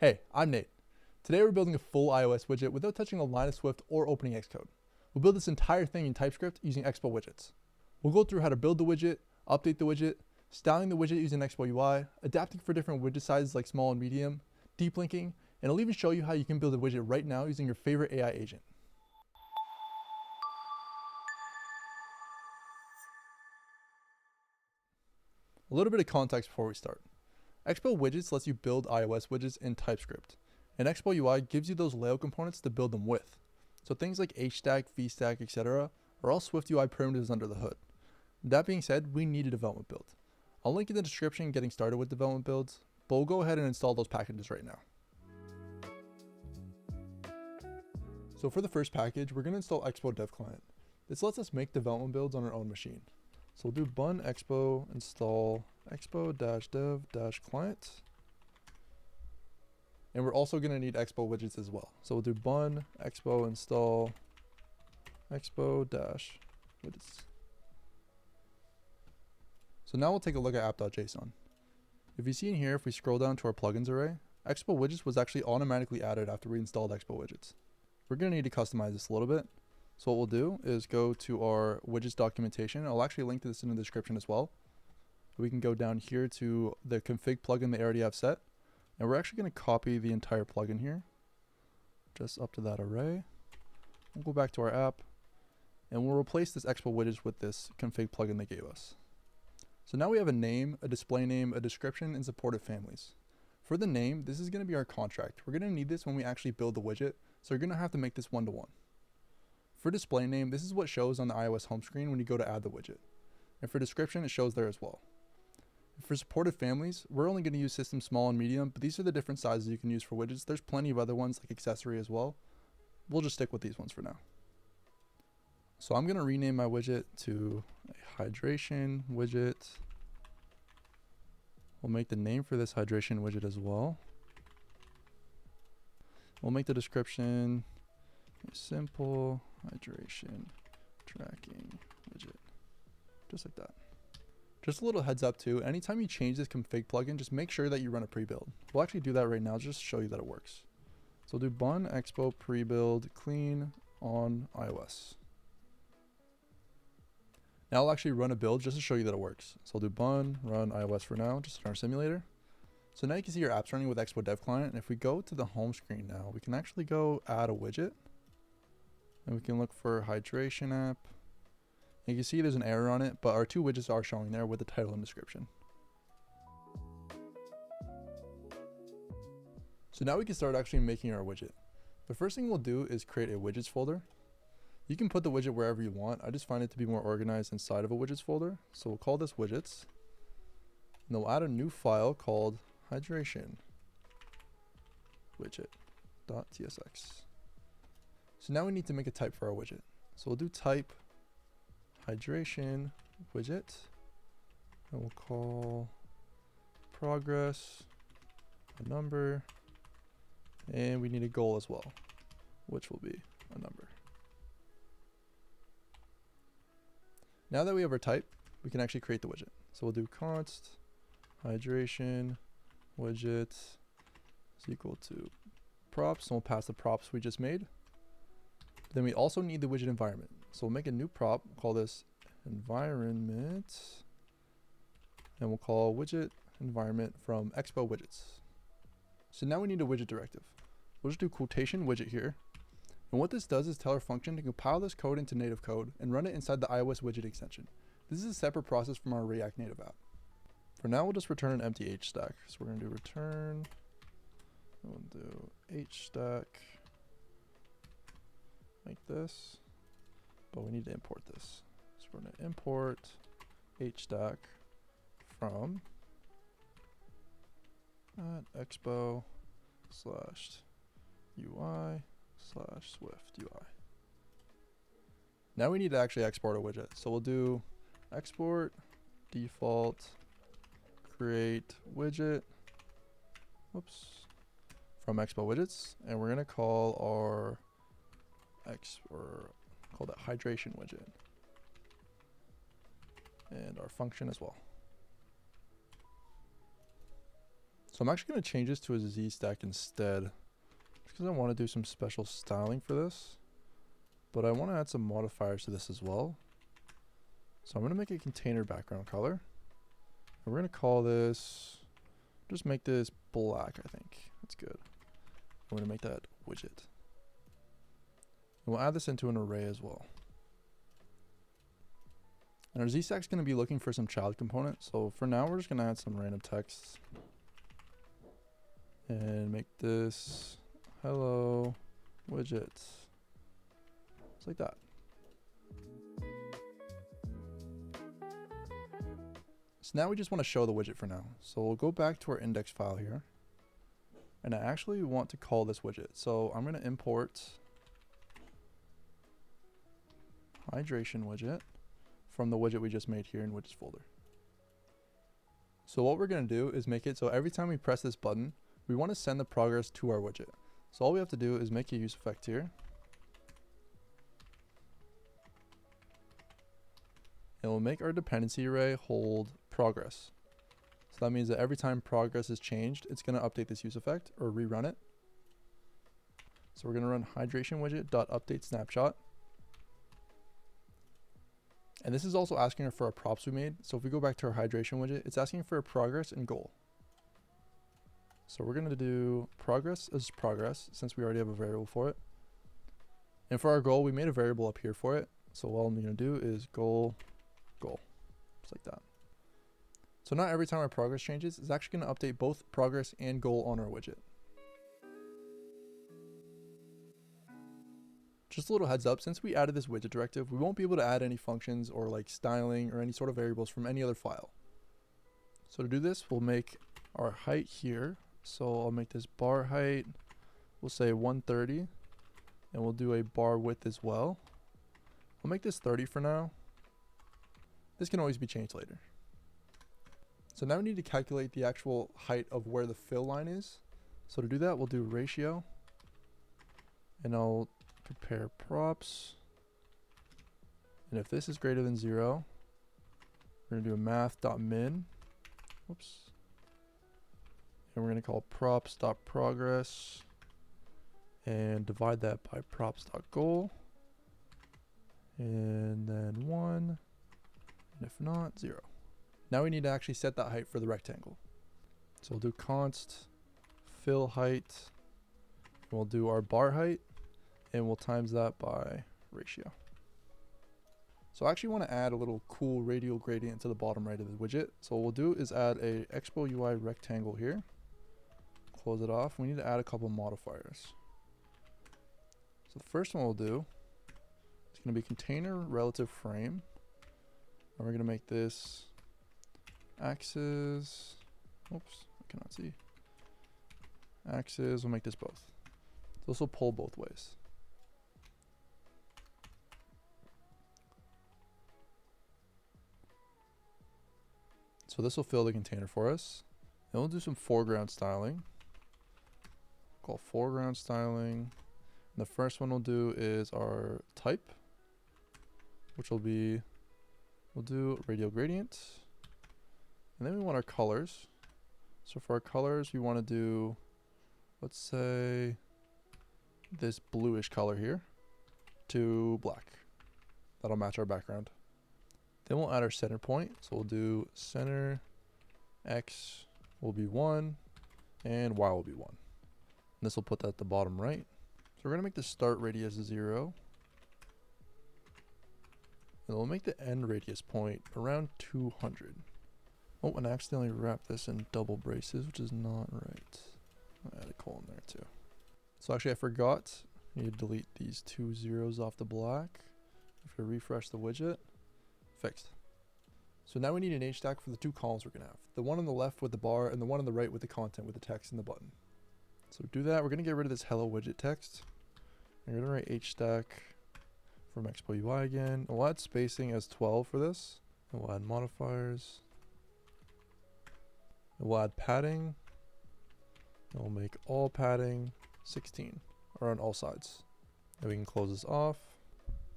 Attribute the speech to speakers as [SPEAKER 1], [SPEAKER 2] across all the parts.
[SPEAKER 1] Hey, I'm Nate. Today we're building a full iOS widget without touching a line of Swift or opening Xcode. We'll build this entire thing in TypeScript using Expo Widgets. We'll go through how to build the widget, update the widget, styling the widget using Expo UI, adapting for different widget sizes like small and medium, deep linking, and I'll even show you how you can build a widget right now using your favorite AI agent. A little bit of context before we start. Expo Widgets lets you build iOS widgets in TypeScript, and Expo UI gives you those layout components to build them with. So things like HStack, VStack, etc. are all SwiftUI primitives under the hood. That being said, we need a development build. I'll link in the description getting started with development builds, but we'll go ahead and install those packages right now. So for the first package, we're going to install Expo Dev Client. This lets us make development builds on our own machine. So we'll do bun expo install expo-dev-client. And we're also going to need Expo Widgets as well. So we'll do bun expo install expo-widgets. So now we'll take a look at app.json. If you see in here, if we scroll down to our plugins array, Expo Widgets was actually automatically added after we installed Expo Widgets. We're going to need to customize this a little bit. So what we'll do is go to our widgets documentation. I'll actually link to this in the description as well. We can go down here to the config plugin they already have set. And we're actually going to copy the entire plugin here, just up to that array. We'll go back to our app, and we'll replace this Expo Widgets with this config plugin they gave us. So now we have a name, a display name, a description, and supported families. For the name, this is going to be our contract. We're going to need this when we actually build the widget, so you're going to have to make this one-to-one. For display name, this is what shows on the iOS home screen when you go to add the widget. And for description, it shows there as well. For supported families, we're only going to use system small and medium, but these are the different sizes you can use for widgets. There's plenty of other ones like accessory as well. We'll just stick with these ones for now. So I'm going to rename my widget to a hydration widget. We'll make the name for this hydration widget as well. We'll make the description a simple hydration tracking widget, just like that. Just a little heads up too, anytime you change this config plugin, just make sure that you run a pre-build. We'll actually do that right now just to show you that it works. So we'll do bun expo pre-build clean on iOS. Now I'll actually run a build just to show you that it works. So I'll do bun run iOS for now, just in our simulator. So now you can see your apps running with Expo Dev Client, and if we go to the home screen now, we can actually go add a widget. And we can look for hydration app. And you can see there's an error on it, but our two widgets are showing there with the title and description. So now we can start actually making our widget. The first thing we'll do is create a widgets folder. You can put the widget wherever you want. I just find it to be more organized inside of a widgets folder. So we'll call this widgets. And then we'll add a new file called hydration widget.tsx. So now we need to make a type for our widget. So we'll do type hydration widget, and we'll call progress a number, and we need a goal as well, which will be a number. Now that we have our type, we can actually create the widget. So we'll do const hydration widget is equal to props, and we'll pass the props we just made. Then we also need the widget environment. So we'll make a new prop, call this environment, and we'll call widget environment from Expo Widgets. So now we need a widget directive. We'll just do quotation widget here. And what this does is tell our function to compile this code into native code and run it inside the iOS widget extension. This is a separate process from our React Native app. For now, we'll just return an empty HStack. So we're going to do return, we'll do HStack like this, but we need to import this. So we're going to import HStack from expo /UI /SwiftUI. Now we need to actually export a widget. So we'll do export default create widget, from Expo Widgets, and we're going to call our call that hydration widget, and our function as well. So I'm actually going to change this to a ZStack instead, just because I want to do some special styling for this. But I want to add some modifiers to this as well. So I'm going to make a container background color. And we're going to call this, just make this black, I think. That's good. I'm going to make that widget. And we'll add this into an array as well. And our ZStack is going to be looking for some child component. So for now, we're just going to add some random text. And make this hello widget. Just like that. So now we just want to show the widget for now. So we'll go back to our index file here. And I actually want to call this widget. So I'm going to import hydration widget from the widget we just made here in widgets folder. So what we're going to do is make it so every time we press this button, we want to send the progress to our widget. So all we have to do is make a use effect here. And we'll make our dependency array hold progress. So that means that every time progress is changed, it's going to update this use effect or rerun it. So we're going to run hydration widget.update snapshot. And this is also asking for our props we made. So if we go back to our hydration widget, it's asking for a progress and goal. So we're going to do progress as progress since we already have a variable for it. And for our goal, we made a variable up here for it. So all I'm going to do is goal, just like that. So now every time our progress changes, it's actually going to update both progress and goal on our widget. Just a little heads up, since we added this widget directive, we won't be able to add any functions or like styling or any sort of variables from any other file. So to do this, we'll make our height here. So I'll make this bar height, we'll say 130, and we'll do a bar width as well. I'll make this 30 for now. This can always be changed later. So now we need to calculate the actual height of where the fill line is. So to do that, we'll do ratio, and I'll prepare props. And if this is greater than 0, we're going to do a math.min. Whoops. And we're going to call props.progress and divide that by props.goal. And then 1. And if not, 0. Now we need to actually set that height for the rectangle. So we'll do const fill height. And we'll do our bar height. And we'll times that by ratio. So I actually want to add a little cool radial gradient to the bottom right of the widget. So what we'll do is add a Expo UI rectangle here. Close it off. We need to add a couple modifiers. So the first one we'll do is going to be container relative frame. And we're going to make this axis. Oops, I cannot see. Axis, we'll make this both. So this will pull both ways. So this will fill the container for us. Then we'll do some foreground styling. Call foreground styling. And the first one we'll do is our type, which will be, we'll do radial gradient. And then we want our colors. So for our colors, we want to do, let's say, this bluish color here to black. That'll match our background. Then we'll add our center point. So we'll do center, X will be 1, and Y will be 1. And this will put that at the bottom right. So we're going to make the start radius 0. And we'll make the end radius point around 200. Oh, and I accidentally wrapped this in double braces, which is not right. I'll add a colon there too. So actually I forgot, you need to delete these 2 zeros off the black. If you refresh the widget, fixed. So now we need an HStack for the 2 columns we're going to have. The one on the left with the bar and the one on the right with the content with the text and the button. So to do that, we're going to get rid of this hello widget text. I'm going to write HStack from Expo UI again. And we'll add spacing as 12 for this. And we'll add modifiers. And we'll add padding. And we'll make all padding 16 or on all sides. And we can close this off.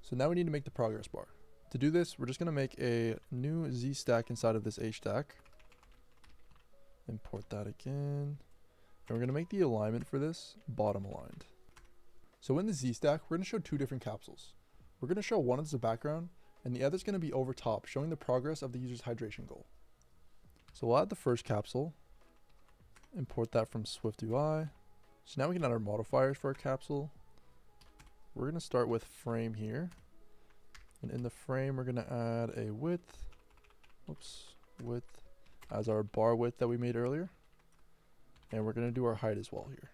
[SPEAKER 1] So now we need to make the progress bar. To do this, we're just going to make a new ZStack inside of this HStack. Import that again. And we're going to make the alignment for this bottom aligned. So in the ZStack, we're going to show two different capsules. We're going to show one as the background, and the other is going to be over top, showing the progress of the user's hydration goal. So we'll add the first capsule, import that from SwiftUI. So now we can add our modifiers for our capsule. We're going to start with frame here. And in the frame, we're going to add a width as our bar width that we made earlier. And we're going to do our height as well here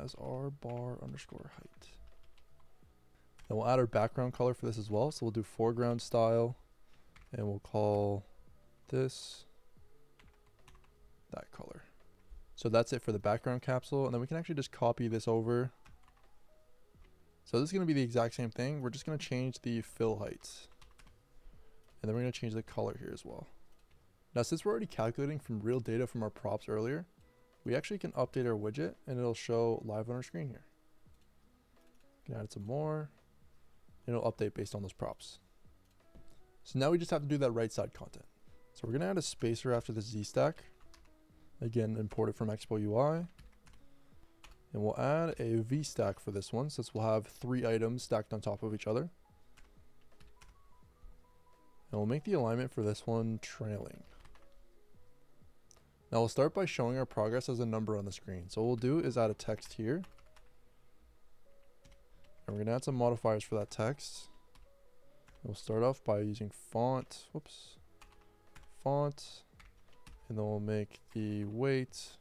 [SPEAKER 1] as our bar underscore height. And we'll add our background color for this as well. So we'll do foreground style, and we'll call this that color. So that's it for the background capsule. And then we can actually just copy this over. So this is going to be the exact same thing. We're just going to change the fill heights. And then we're going to change the color here as well. Now, since we're already calculating from real data from our props earlier, we actually can update our widget and it'll show live on our screen here. We can add some more and it'll update based on those props. So now we just have to do that right side content. So we're going to add a spacer after the ZStack. Again, import it from Expo UI. And we'll add a VStack for this one, since we'll have 3 items stacked on top of each other. And we'll make the alignment for this one trailing. Now we'll start by showing our progress as a number on the screen. So what we'll do is add a text here. And we're going to add some modifiers for that text. We'll start off by using font. And then we'll make the weight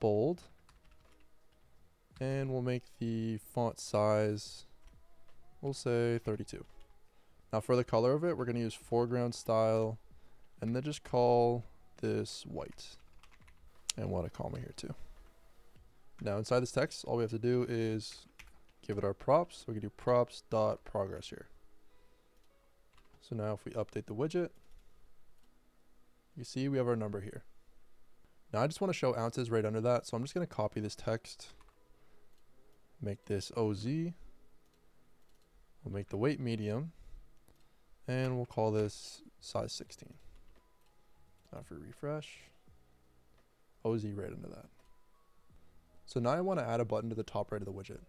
[SPEAKER 1] bold. And we'll make the font size, we'll say 32. Now for the color of it, we're going to use foreground style and then just call this white. And we'll add a comma here too. Now inside this text, all we have to do is give it our props. So we can do props.progress here. So now if we update the widget, you see we have our number here. Now I just want to show ounces right under that. So I'm just going to copy this text. Make this OZ. We'll make the weight medium. And we'll call this size 16. Now if we refresh, OZ right under that. So now I want to add a button to the top right of the widget.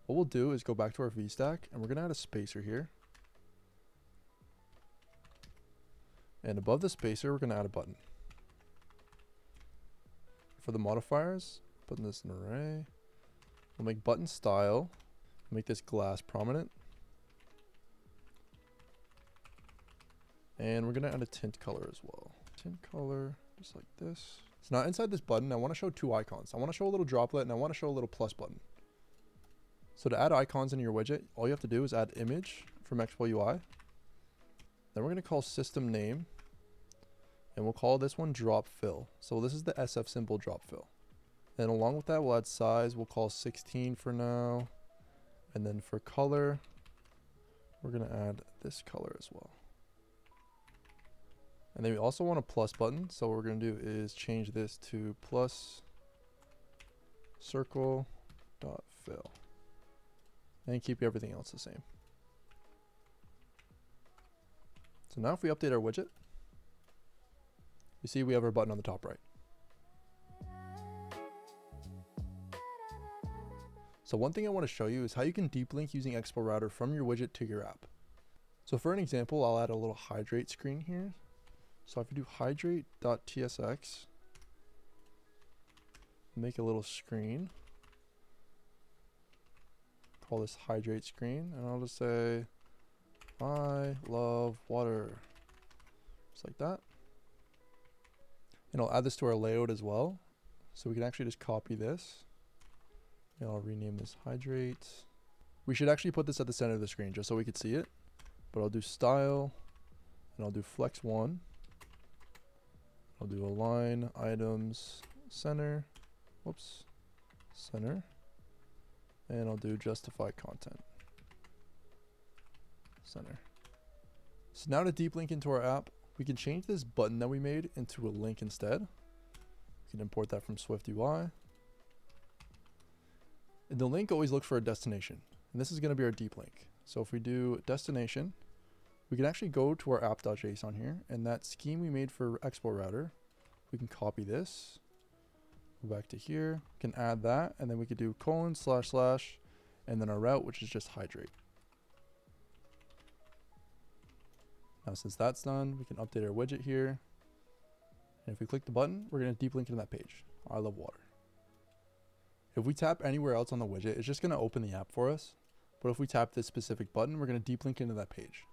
[SPEAKER 1] What we'll do is go back to our VStack and we're going to add a spacer here. And above the spacer, we're going to add a button. For the modifiers, putting this in array. We'll make button style, make this glass prominent. And we're going to add a tint color as well. Tint color, just like this. So now inside this button, I want to show 2 icons. I want to show a little droplet and I want to show a little plus button. So to add icons in your widget, all you have to do is add image from Expo UI. Then we're going to call system name. And we'll call this one drop fill. So this is the SF symbol drop fill. Then along with that, we'll add size. We'll call 16 for now. And then for color, we're going to add this color as well. And then we also want a plus button. So what we're going to do is change this to plus circle dot fill. And keep everything else the same. So now if we update our widget, you see we have our button on the top right. So one thing I want to show you is how you can deep link using Expo Router from your widget to your app. So for an example, I'll add a little hydrate screen here. So if we do hydrate.tsx, make a little screen, call this hydrate screen, and I'll just say, I love water, just like that. And I'll add this to our layout as well. So we can actually just copy this. And I'll rename this hydrate. We should actually put this at the center of the screen just so we could see it. But I'll do style and I'll do flex 1. I'll do align items center. Center. And I'll do justify content. Center. So now to deep link into our app, we can change this button that we made into a link instead. We can import that from SwiftUI. And the link always looks for a destination. And this is going to be our deep link. So if we do destination, we can actually go to our app.json here. And that scheme we made for Expo Router, we can copy this, go back to here, we can add that, and then we could do : / and then our route, which is just hydrate. Now since that's done, we can update our widget here. And if we click the button, we're going to deep link into that page. I love water. If we tap anywhere else on the widget, it's just going to open the app for us. But if we tap this specific button, we're going to deep link into that page.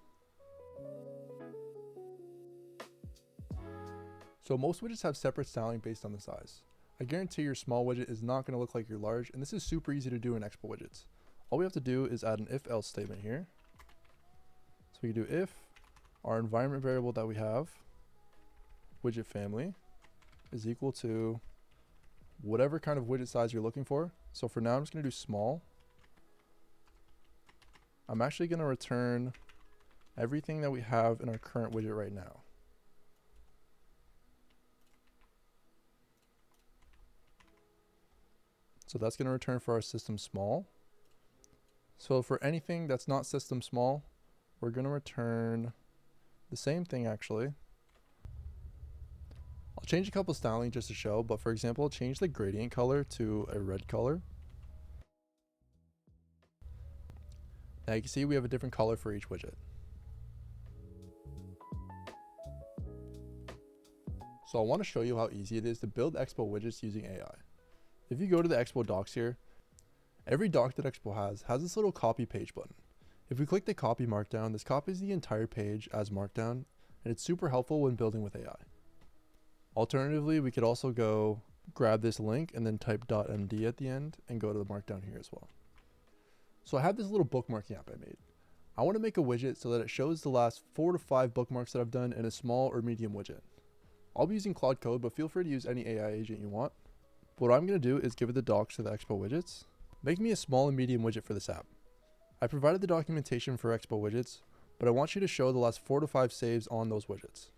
[SPEAKER 1] So most widgets have separate styling based on the size. I guarantee your small widget is not going to look like your large, and this is super easy to do in Expo Widgets. All we have to do is add an if-else statement here. So we can do if our environment variable that we have, widget family, is equal to whatever kind of widget size you're looking for. So for now, I'm just going to do small. I'm actually going to return everything that we have in our current widget right now. So that's going to return for our system small. So for anything that's not system small, we're going to return the same thing actually. I'll change a couple styling just to show, but for example, I'll change the gradient color to a red color. Now you can see we have a different color for each widget. So I want to show you how easy it is to build Expo widgets using AI. If you go to the Expo docs here, every doc that Expo has this little copy page button. If we click the copy markdown, this copies the entire page as markdown, and it's super helpful when building with AI. Alternatively, we could also go grab this link and then type .md at the end and go to the markdown here as well. So I have this little bookmarking app I made. I want to make a widget so that it shows the last 4 to 5 bookmarks that I've done in a small or medium widget. I'll be using Claude Code, but feel free to use any AI agent you want. But what I'm going to do is give it the docs to the Expo Widgets. Make me a small and medium widget for this app. I provided the documentation for Expo Widgets, but I want you to show the last 4 to 5 saves on those widgets.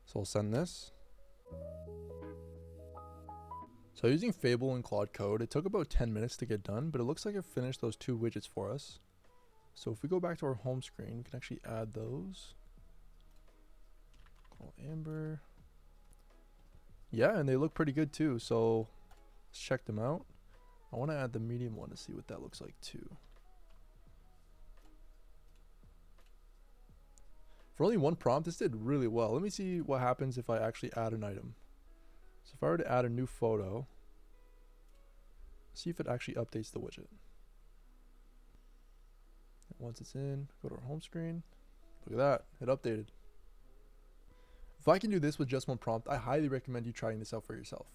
[SPEAKER 1] So I'll send this. So using Fable and Claude Code, it took about 10 minutes to get done, but it looks like it finished those 2 widgets for us. So if we go back to our home screen, we can actually add those. Call Amber. Yeah, and they look pretty good too, so let's check them out. I want to add the medium one to see what that looks like too. For only 1 prompt, this did really well. Let me see what happens if I actually add an item. So if I were to add a new photo, see if it actually updates the widget. And once it's in, go to our home screen. Look at that, it updated. If I can do this with just 1 prompt, I highly recommend you trying this out for yourself.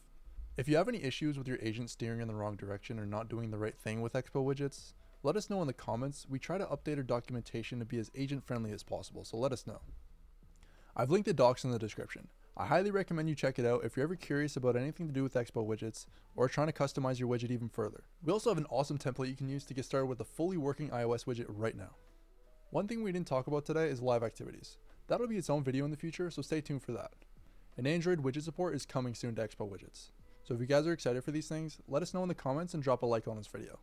[SPEAKER 1] If you have any issues with your agent steering in the wrong direction or not doing the right thing with Expo Widgets, let us know in the comments. We try to update our documentation to be as agent friendly as possible, so let us know. I've linked the docs in the description. I highly recommend you check it out if you're ever curious about anything to do with Expo Widgets or trying to customize your widget even further. We also have an awesome template you can use to get started with a fully working iOS widget right now. One thing we didn't talk about today is live activities. That'll be its own video in the future, so stay tuned for that. And Android widget support is coming soon to Expo Widgets. So if you guys are excited for these things, let us know in the comments and drop a like on this video.